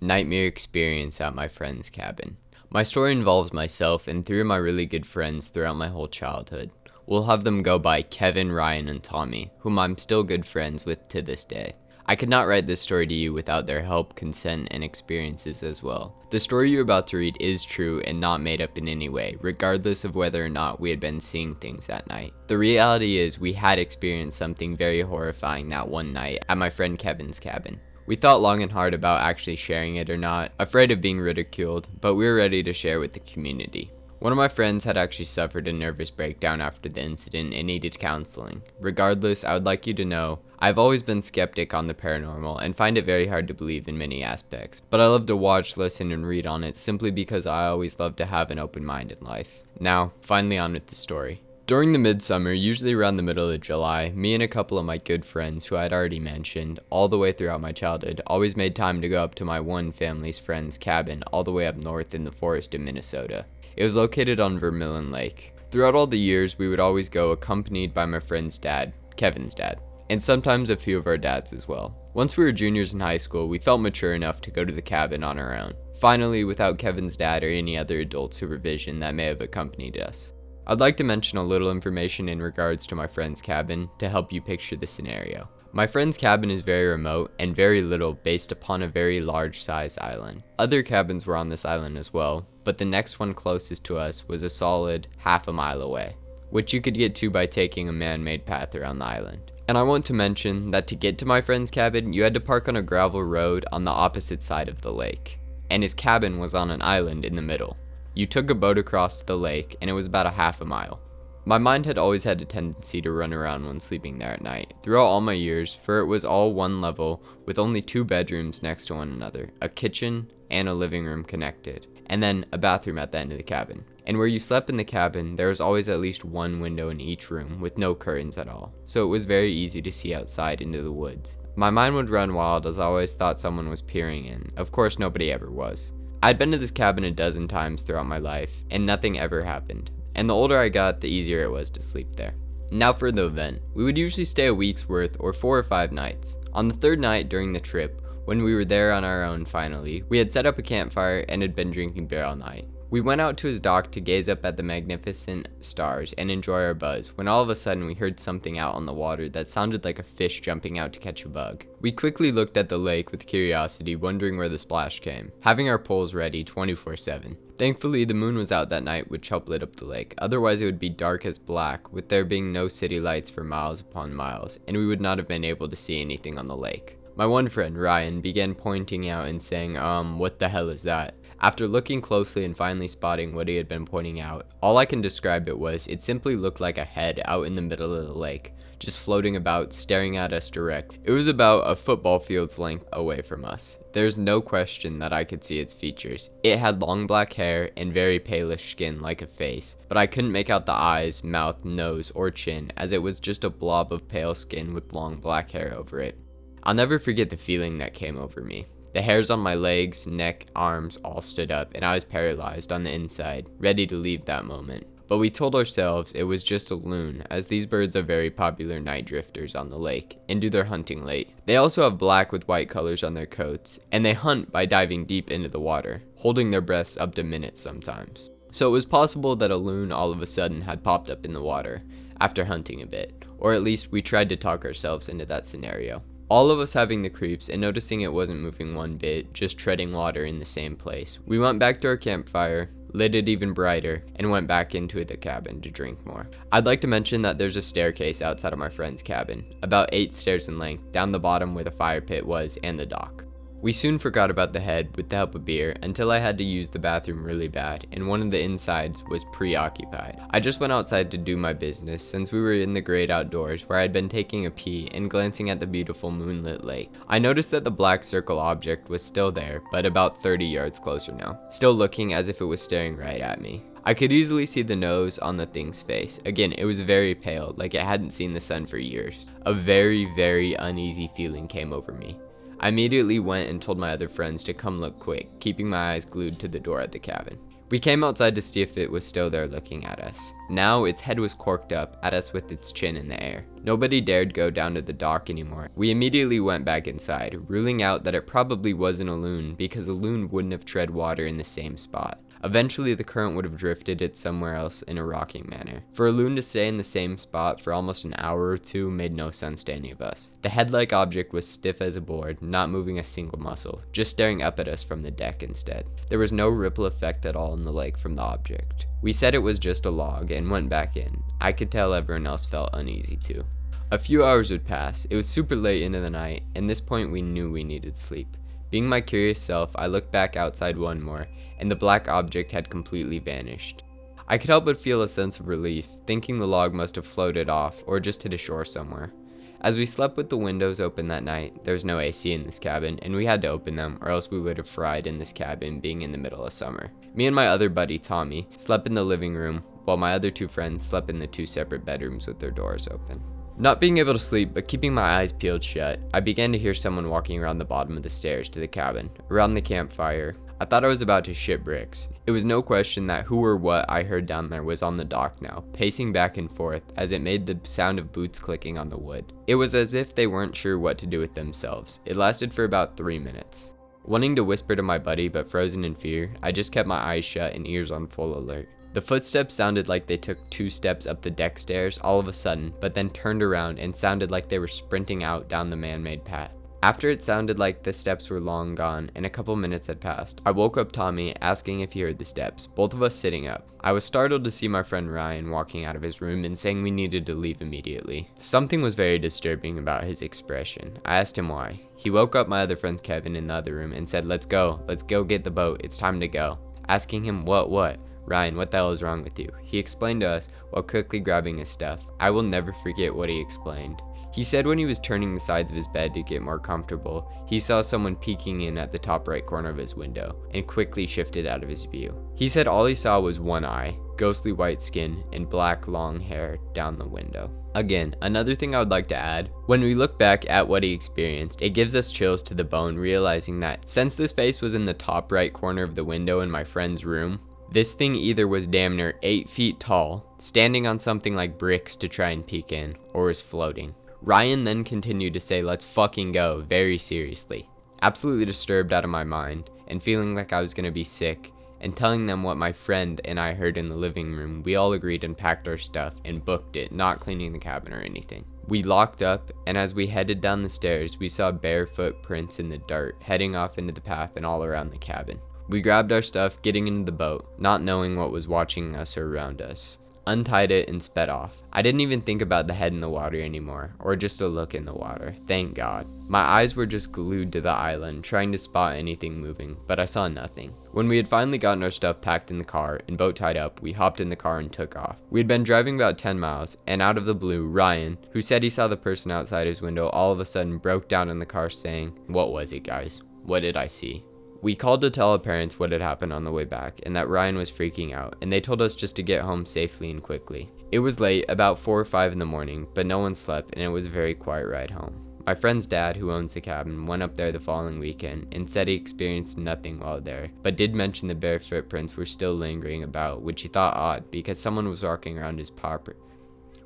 Nightmare experience at my friend's cabin. My story involves myself and three of my really good friends throughout my whole childhood. We'll have them go by Kevin, Ryan, and Tommy, whom I'm still good friends with to this day. I could not write this story to you without their help, consent, and experiences as well. The story you're about to read is true and not made up in any way, regardless of whether or not we had been seeing things that night. The reality is we had experienced something very horrifying that one night at my friend Kevin's cabin. We thought long and hard about actually sharing it or not, afraid of being ridiculed, but we were ready to share with the community. One of my friends had actually suffered a nervous breakdown after the incident and needed counseling. Regardless, I would like you to know, I've always been skeptic on the paranormal and find it very hard to believe in many aspects, but I love to watch, listen, and read on it simply because I always love to have an open mind in life. Now, finally on with the story. During the midsummer, usually around the middle of July, me and a couple of my good friends who I'd already mentioned, all the way throughout my childhood, always made time to go up to my one family's friend's cabin all the way up north in the forest in Minnesota. It was located on Vermilion Lake. Throughout all the years, we would always go accompanied by my friend's dad, Kevin's dad, and sometimes a few of our dads as well. Once we were juniors in high school, we felt mature enough to go to the cabin on our own, finally without Kevin's dad or any other adult supervision that may have accompanied us. I'd like to mention a little information in regards to my friend's cabin to help you picture the scenario. My friend's cabin is very remote and very little based upon a very large size island. Other cabins were on this island as well, but the next one closest to us was a solid half a mile away, which you could get to by taking a man-made path around the island. And I want to mention that to get to my friend's cabin, you had to park on a gravel road on the opposite side of the lake, and his cabin was on an island in the middle. You took a boat across the lake, and it was about a half a mile. My mind had always had a tendency to run around when sleeping there at night, throughout all my years, for it was all one level, with only 2 bedrooms next to one another, a kitchen and a living room connected, and then a bathroom at the end of the cabin. And where you slept in the cabin, there was always at least one window in each room, with no curtains at all, so it was very easy to see outside into the woods. My mind would run wild as I always thought someone was peering in. Of course, nobody ever was. I'd been to this cabin a dozen times throughout my life, and nothing ever happened. And the older I got, the easier it was to sleep there. Now for the event. We would usually stay a week's worth or 4 or 5 nights. On the 3rd night during the trip, when we were there on our own finally, we had set up a campfire and had been drinking beer all night. We went out to his dock to gaze up at the magnificent stars and enjoy our buzz, when all of a sudden we heard something out on the water that sounded like a fish jumping out to catch a bug. We quickly looked at the lake with curiosity, wondering where the splash came, having our poles ready 24/7. Thankfully, the moon was out that night, which helped lit up the lake. Otherwise, it would be dark as black, with there being no city lights for miles upon miles, and we would not have been able to see anything on the lake. My one friend, Ryan, began pointing out and saying, what the hell is that? After looking closely and finally spotting what he had been pointing out, all I can describe it simply looked like a head out in the middle of the lake, just floating about, staring at us direct. It was about a football field's length away from us. There's no question that I could see its features. It had long black hair and very palish skin like a face, but I couldn't make out the eyes, mouth, nose, or chin, as it was just a blob of pale skin with long black hair over it. I'll never forget the feeling that came over me. The hairs on my legs, neck, arms all stood up, and I was paralyzed on the inside, ready to leave that moment. But we told ourselves it was just a loon, as these birds are very popular night drifters on the lake, and do their hunting late. They also have black with white colors on their coats, and they hunt by diving deep into the water, holding their breaths up to minutes sometimes. So it was possible that a loon all of a sudden had popped up in the water, after hunting a bit, or at least we tried to talk ourselves into that scenario. All of us having the creeps and noticing it wasn't moving one bit, just treading water in the same place. We went back to our campfire, lit it even brighter, and went back into the cabin to drink more. I'd like to mention that there's a staircase outside of my friend's cabin, about 8 stairs in length, down the bottom where the fire pit was and the dock. We soon forgot about the head with the help of beer until I had to use the bathroom really bad and one of the insides was preoccupied. I just went outside to do my business since we were in the great outdoors where I'd been taking a pee and glancing at the beautiful moonlit lake. I noticed that the black circle object was still there, but about 30 yards closer now, still looking as if it was staring right at me. I could easily see the nose on the thing's face. Again, it was very pale, like it hadn't seen the sun for years. A very, very uneasy feeling came over me. I immediately went and told my other friends to come look quick, keeping my eyes glued to the door at the cabin. We came outside to see if it was still there looking at us. Now its head was corked up at us with its chin in the air. Nobody dared go down to the dock anymore. We immediately went back inside, ruling out that it probably wasn't a loon because a loon wouldn't have tread water in the same spot. Eventually, the current would have drifted it somewhere else in a rocking manner. For a loon to stay in the same spot for almost an hour or two made no sense to any of us. The head-like object was stiff as a board, not moving a single muscle, just staring up at us from the deck instead. There was no ripple effect at all in the lake from the object. We said it was just a log and went back in. I could tell everyone else felt uneasy too. A few hours would pass. It was super late into the night, and at this point we knew we needed sleep. Being my curious self, I looked back outside one more, and the black object had completely vanished. I could help but feel a sense of relief, thinking the log must have floated off or just hit ashore somewhere. As we slept with the windows open that night, there was no AC in this cabin, and we had to open them or else we would have fried in this cabin being in the middle of summer. Me and my other buddy, Tommy, slept in the living room, while my other two friends slept in the two separate bedrooms with their doors open. Not being able to sleep, but keeping my eyes peeled shut, I began to hear someone walking around the bottom of the stairs to the cabin, around the campfire. I thought I was about to shit bricks. It was no question that who or what I heard down there was on the dock now, pacing back and forth as it made the sound of boots clicking on the wood. It was as if they weren't sure what to do with themselves. It lasted for about 3 minutes. Wanting to whisper to my buddy but frozen in fear, I just kept my eyes shut and ears on full alert. The footsteps sounded like they took 2 steps up the deck stairs all of a sudden, but then turned around and sounded like they were sprinting out down the man-made path. After it sounded like the steps were long gone and a couple minutes had passed, I woke up Tommy asking if he heard the steps, both of us sitting up. I was startled to see my friend Ryan walking out of his room and saying we needed to leave immediately. Something was very disturbing about his expression. I asked him why. He woke up my other friend Kevin in the other room and said, let's go get the boat, it's time to go. Asking him what? Ryan, what the hell is wrong with you? He explained to us while quickly grabbing his stuff. I will never forget what he explained. He said when he was turning the sides of his bed to get more comfortable, he saw someone peeking in at the top right corner of his window and quickly shifted out of his view. He said all he saw was one eye, ghostly white skin, and black long hair down the window. Again, another thing I would like to add, when we look back at what he experienced, it gives us chills to the bone realizing that since this face was in the top right corner of the window in my friend's room, this thing either was damn near 8 feet tall, standing on something like bricks to try and peek in, or was floating. Ryan then continued to say let's fucking go very seriously. Absolutely disturbed out of my mind and feeling like I was gonna be sick, and telling them what my friend and I heard in the living room, we all agreed and packed our stuff and booked it, not cleaning the cabin or anything. We locked up, and as we headed down the stairs, we saw bare footprints in the dirt heading off into the path and all around the cabin. We grabbed our stuff, getting into the boat, not knowing what was watching us or around us. Untied it and sped off. I didn't even think about the head in the water anymore, or just a look in the water, thank God. My eyes were just glued to the island, trying to spot anything moving, but I saw nothing. When we had finally gotten our stuff packed in the car and boat tied up, we hopped in the car and took off. We had been driving about 10 miles, and out of the blue, Ryan, who said he saw the person outside his window, all of a sudden broke down in the car saying, "What was it, guys? What did I see?" We called to tell our parents what had happened on the way back and that Ryan was freaking out, and they told us just to get home safely and quickly. It was late, about 4 or 5 in the morning, but no one slept and it was a very quiet ride home. My friend's dad, who owns the cabin, went up there the following weekend and said he experienced nothing while there, but did mention the bare footprints were still lingering about, which he thought odd because someone was walking around his property.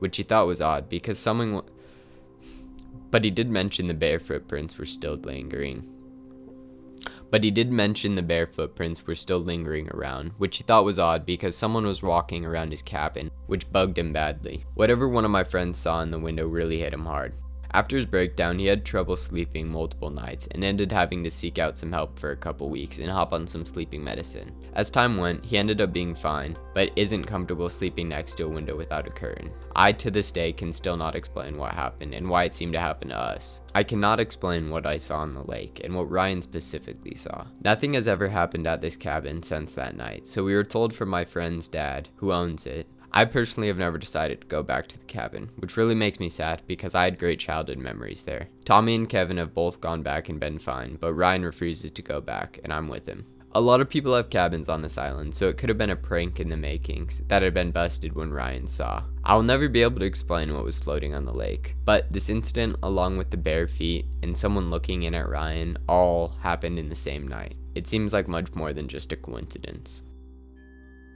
But he did mention the bare footprints were still lingering. Around, which he thought was odd because someone was walking around his cabin, which bugged him badly. Whatever one of my friends saw in the window really hit him hard. After his breakdown, he had trouble sleeping multiple nights and ended having to seek out some help for a couple weeks and hop on some sleeping medicine. As time went, he ended up being fine, but isn't comfortable sleeping next to a window without a curtain. I, to this day, can still not explain what happened and why it seemed to happen to us. I cannot explain what I saw in the lake and what Ryan specifically saw. Nothing has ever happened at this cabin since that night, so we were told from my friend's dad, who owns it. I personally have never decided to go back to the cabin, which really makes me sad because I had great childhood memories there. Tommy and Kevin have both gone back and been fine, but Ryan refuses to go back, and I'm with him. A lot of people have cabins on this island, so it could have been a prank in the makings that had been busted when Ryan saw. I'll never be able to explain what was floating on the lake, but this incident, along with the bare feet and someone looking in at Ryan, all happened in the same night. It seems like much more than just a coincidence.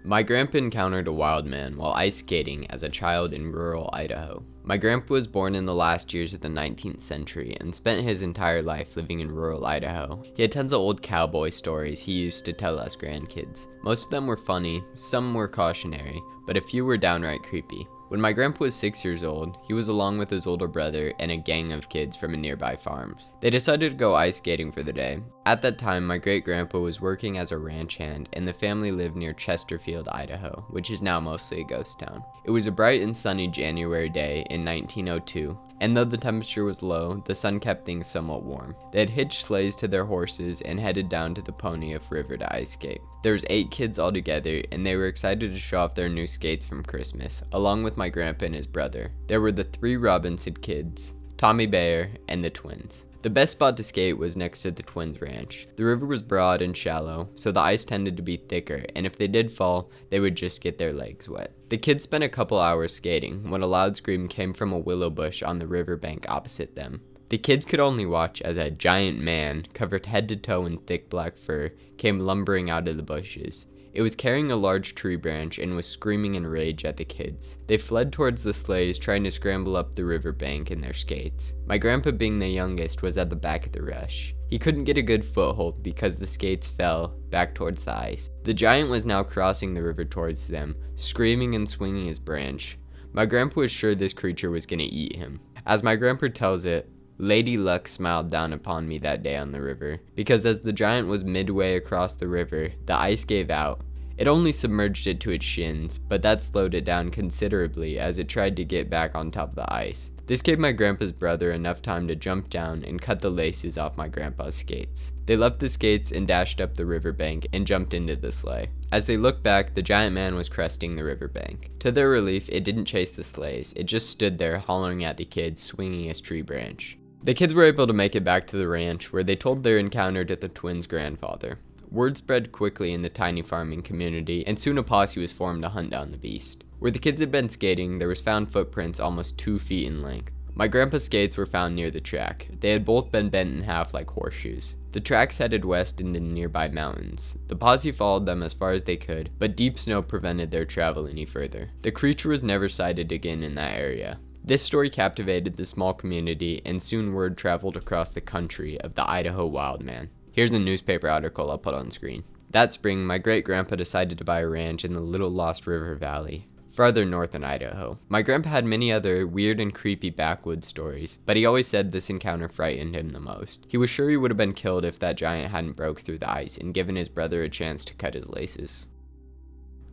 My grandpa encountered a wild man while ice skating as a child in rural Idaho. My grandpa was born in the last years of the 19th century and spent his entire life living in rural Idaho. He had tons of old cowboy stories he used to tell us grandkids. Most of them were funny, some were cautionary, but a few were downright creepy. When my grandpa was 6 years old, he was along with his older brother and a gang of kids from a nearby farm. They decided to go ice skating for the day. At that time, my great-grandpa was working as a ranch hand, and the family lived near Chesterfield, Idaho, which is now mostly a ghost town. It was a bright and sunny January day in 1902, and though the temperature was low, the sun kept things somewhat warm. They had hitched sleighs to their horses and headed down to the Pony-If River to ice skate. There was 8 kids altogether, and they were excited to show off their new skates from Christmas, along with my grandpa and his brother. There were the 3 Robinson kids, Tommy Bayer, and the twins. The best spot to skate was next to the twins' ranch. The river was broad and shallow, so the ice tended to be thicker, and if they did fall, they would just get their legs wet. The kids spent a couple hours skating when a loud scream came from a willow bush on the riverbank opposite them. The kids could only watch as a giant man, covered head to toe in thick black fur, came lumbering out of the bushes. It was carrying a large tree branch and was screaming in rage at the kids. They fled towards the sleighs, trying to scramble up the riverbank in their skates. My grandpa, being the youngest, was at the back of the rush. He couldn't get a good foothold because the skates fell back towards the ice. The giant was now crossing the river towards them, screaming and swinging his branch. My grandpa was sure this creature was going to eat him. As my grandpa tells it, Lady Luck smiled down upon me that day on the river, because as the giant was midway across the river, the ice gave out. It only submerged it to its shins, but that slowed it down considerably as it tried to get back on top of the ice. This gave my grandpa's brother enough time to jump down and cut the laces off my grandpa's skates. They left the skates and dashed up the riverbank and jumped into the sleigh. As they looked back, the giant man was cresting the riverbank. To their relief, it didn't chase the sleighs. It just stood there hollering at the kids, swinging his tree branch. The kids were able to make it back to the ranch, where they told their encounter to the twins' grandfather. Word spread quickly in the tiny farming community, and soon a posse was formed to hunt down the beast. Where the kids had been skating, there was found footprints almost 2 feet in length. My grandpa's skates were found near the track. They had both been bent in half like horseshoes. The tracks headed west into nearby mountains. The posse followed them as far as they could, but deep snow prevented their travel any further. The creature was never sighted again in that area. This story captivated the small community, and soon word traveled across the country of the Idaho wildman. Here's a newspaper article I'll put on screen. That spring, my great-grandpa decided to buy a ranch in the Little Lost River Valley, farther north in Idaho. My grandpa had many other weird and creepy backwoods stories, but he always said this encounter frightened him the most. He was sure he would have been killed if that giant hadn't broke through the ice and given his brother a chance to cut his laces.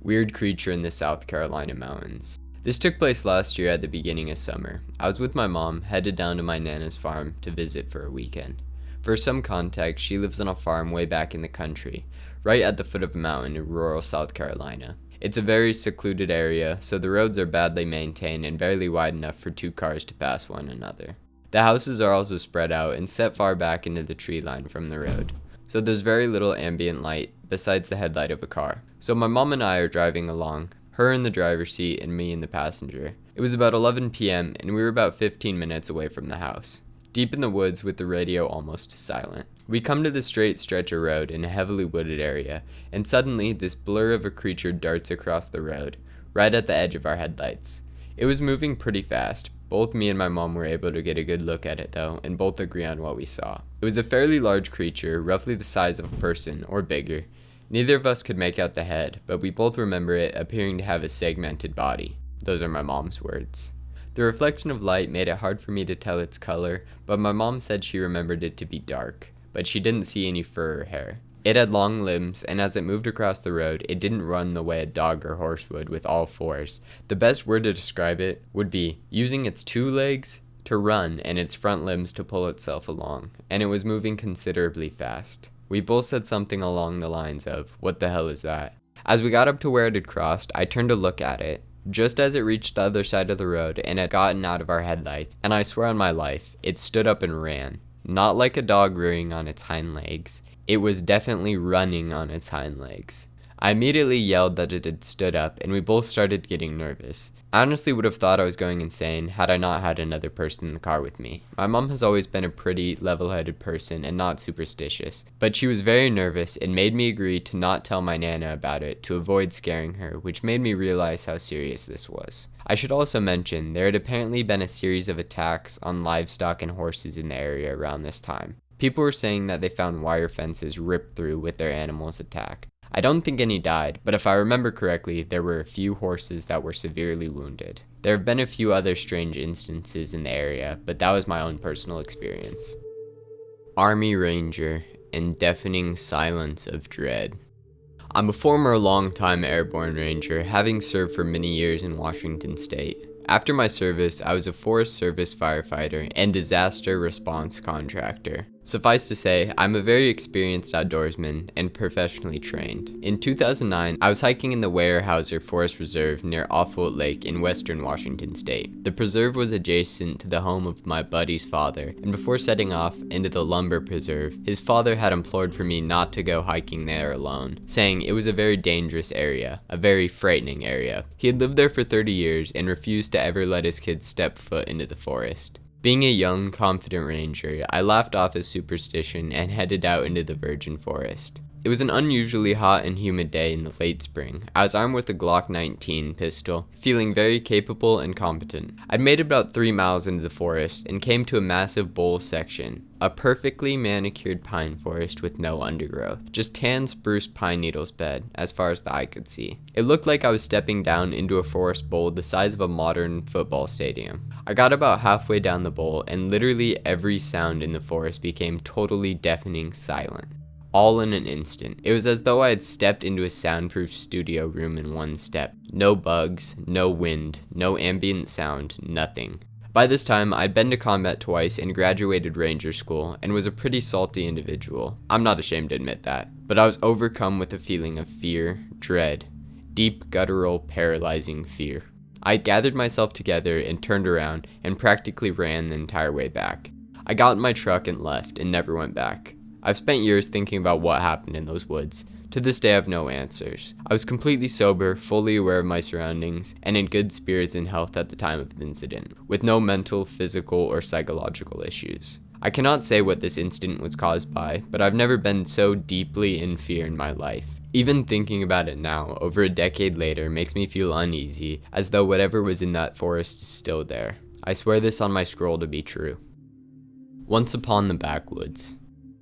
Weird creature in the South Carolina mountains. This took place last year at the beginning of summer. I was with my mom, headed down to my Nana's farm to visit for a weekend. For some context, she lives on a farm way back in the country, right at the foot of a mountain in rural South Carolina. It's a very secluded area, so the roads are badly maintained and barely wide enough for 2 cars to pass one another. The houses are also spread out and set far back into the tree line from the road, so there's very little ambient light besides the headlight of a car. So my mom and I are driving along, her in the driver's seat and me in the passenger. It was about 11 p.m. and we were about 15 minutes away from the house, deep in the woods with the radio almost silent. We come to the straight stretch of road in a heavily wooded area, and suddenly this blur of a creature darts across the road, right at the edge of our headlights. It was moving pretty fast. Both me and my mom were able to get a good look at it though, and both agree on what we saw. It was a fairly large creature, roughly the size of a person, or bigger. Neither of us could make out the head, but we both remember it appearing to have a segmented body. Those are my mom's words. The reflection of light made it hard for me to tell its color, but my mom said she remembered it to be dark, but she didn't see any fur or hair. It had long limbs, and as it moved across the road, it didn't run the way a dog or horse would with all 4s. The best word to describe it would be using its 2 legs to run and its front limbs to pull itself along, and it was moving considerably fast. We both said something along the lines of, "What the hell is that?" As we got up to where it had crossed, I turned to look at it, just as it reached the other side of the road and had gotten out of our headlights, and I swear on my life, it stood up and ran. Not like a dog rearing on its hind legs. It was definitely running on its hind legs. I immediately yelled that it had stood up, and we both started getting nervous. I honestly would have thought I was going insane had I not had another person in the car with me. My mom has always been a pretty level-headed person and not superstitious, but she was very nervous and made me agree to not tell my Nana about it to avoid scaring her, which made me realize how serious this was. I should also mention there had apparently been a series of attacks on livestock and horses in the area around this time. People were saying that they found wire fences ripped through with their animals attacked. I don't think any died, but if I remember correctly, there were a few horses that were severely wounded. There have been a few other strange instances in the area, but that was my own personal experience. Army Ranger and Deafening Silence of Dread. I'm a former long-time airborne ranger, having served for many years in Washington State. After my service, I was a Forest Service firefighter and disaster response contractor. Suffice to say, I'm a very experienced outdoorsman and professionally trained. In 2009, I was hiking in the Weyerhaeuser Forest Reserve near Offwood Lake in western Washington State. The preserve was adjacent to the home of my buddy's father, and before setting off into the lumber preserve, his father had implored for me not to go hiking there alone, saying it was a very dangerous area, a very frightening area. He had lived there for 30 years and refused to ever let his kids step foot into the forest. Being a young, confident ranger, I laughed off his superstition and headed out into the virgin forest. It was an unusually hot and humid day in the late spring. I was armed with a Glock 19 pistol, feeling very capable and competent. I'd made about 3 miles into the forest and came to a massive bowl section, a perfectly manicured pine forest with no undergrowth, just tan spruce pine needles bed as far as the eye could see. It looked like I was stepping down into a forest bowl the size of a modern football stadium. I got about halfway down the bowl and literally every sound in the forest became totally deafening silent. All in an instant. It was as though I had stepped into a soundproof studio room in one step. No bugs, no wind, no ambient sound, nothing. By this time, I'd been to combat twice and graduated ranger school and was a pretty salty individual. I'm not ashamed to admit that. But I was overcome with a feeling of fear, dread, deep guttural, paralyzing fear. I gathered myself together and turned around and practically ran the entire way back. I got in my truck and left and never went back. I've spent years thinking about what happened in those woods. To this day I have no answers. I was completely sober, fully aware of my surroundings, and in good spirits and health at the time of the incident, with no mental, physical, or psychological issues. I cannot say what this incident was caused by, but I've never been so deeply in fear in my life. Even thinking about it now, over a decade later, makes me feel uneasy, as though whatever was in that forest is still there. I swear this on my scroll to be true. Once upon the backwoods.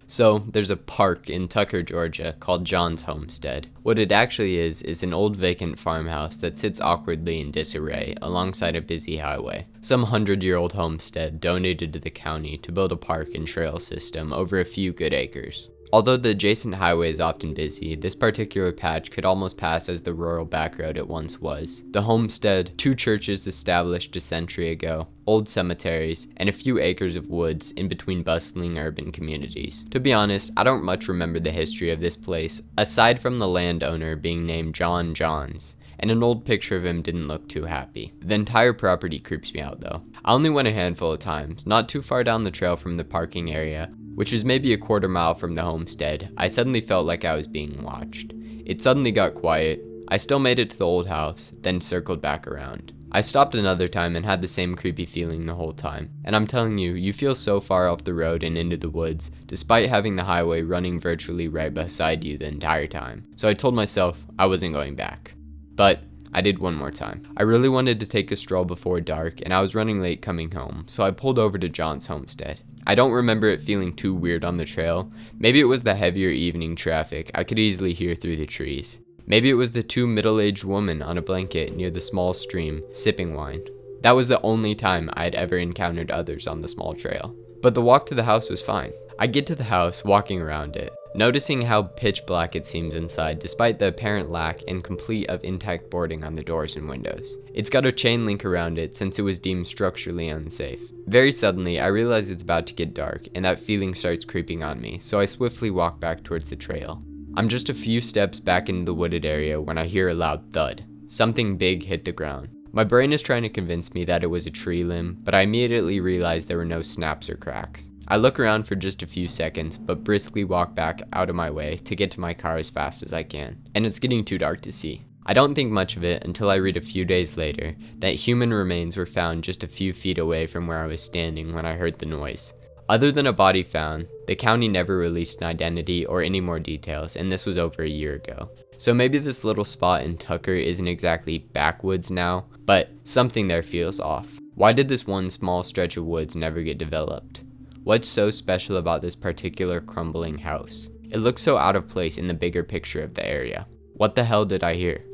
So, there's a park in Tucker, Georgia called John's Homestead. What it actually is an old vacant farmhouse that sits awkwardly in disarray alongside a busy highway. Some 100-year-old homestead donated to the county to build a park and trail system over a few good acres. Although the adjacent highway is often busy, this particular patch could almost pass as the rural backroad it once was. The homestead, 2 churches established a century ago, old cemeteries, and a few acres of woods in between bustling urban communities. To be honest, I don't much remember the history of this place, aside from the landowner being named John Johns, and an old picture of him didn't look too happy. The entire property creeps me out though. I only went a handful of times, not too far down the trail from the parking area, which is maybe a quarter mile from the homestead. I suddenly felt like I was being watched. It suddenly got quiet. I still made it to the old house, then circled back around. I stopped another time and had the same creepy feeling the whole time. And I'm telling you, you feel so far off the road and into the woods, despite having the highway running virtually right beside you the entire time. So I told myself I wasn't going back. But I did one more time. I really wanted to take a stroll before dark, and I was running late coming home, so I pulled over to John's homestead. I don't remember it feeling too weird on the trail. Maybe it was the heavier evening traffic I could easily hear through the trees. Maybe it was the 2 middle-aged women on a blanket near the small stream, sipping wine. That was the only time I had ever encountered others on the small trail. But the walk to the house was fine. I get to the house, walking around it, noticing how pitch black it seems inside despite the apparent lack and complete of intact boarding on the doors and windows. It's got a chain link around it since it was deemed structurally unsafe. Very suddenly, I realize it's about to get dark and that feeling starts creeping on me, so I swiftly walk back towards the trail. I'm just a few steps back into the wooded area when I hear a loud thud. Something big hit the ground. My brain is trying to convince me that it was a tree limb, but I immediately realize there were no snaps or cracks. I look around for just a few seconds, but briskly walk back out of my way to get to my car as fast as I can. And it's getting too dark to see. I don't think much of it until I read a few days later that human remains were found just a few feet away from where I was standing when I heard the noise. Other than a body found, the county never released an identity or any more details, and this was over a year ago. So maybe this little spot in Tucker isn't exactly backwoods now, but something there feels off. Why did this one small stretch of woods never get developed? What's so special about this particular crumbling house? It looks so out of place in the bigger picture of the area. What the hell did I hear?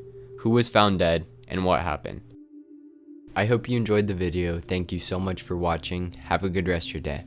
Who was found dead, and what happened? I hope you enjoyed the video. Thank you so much for watching. Have a good rest of your day.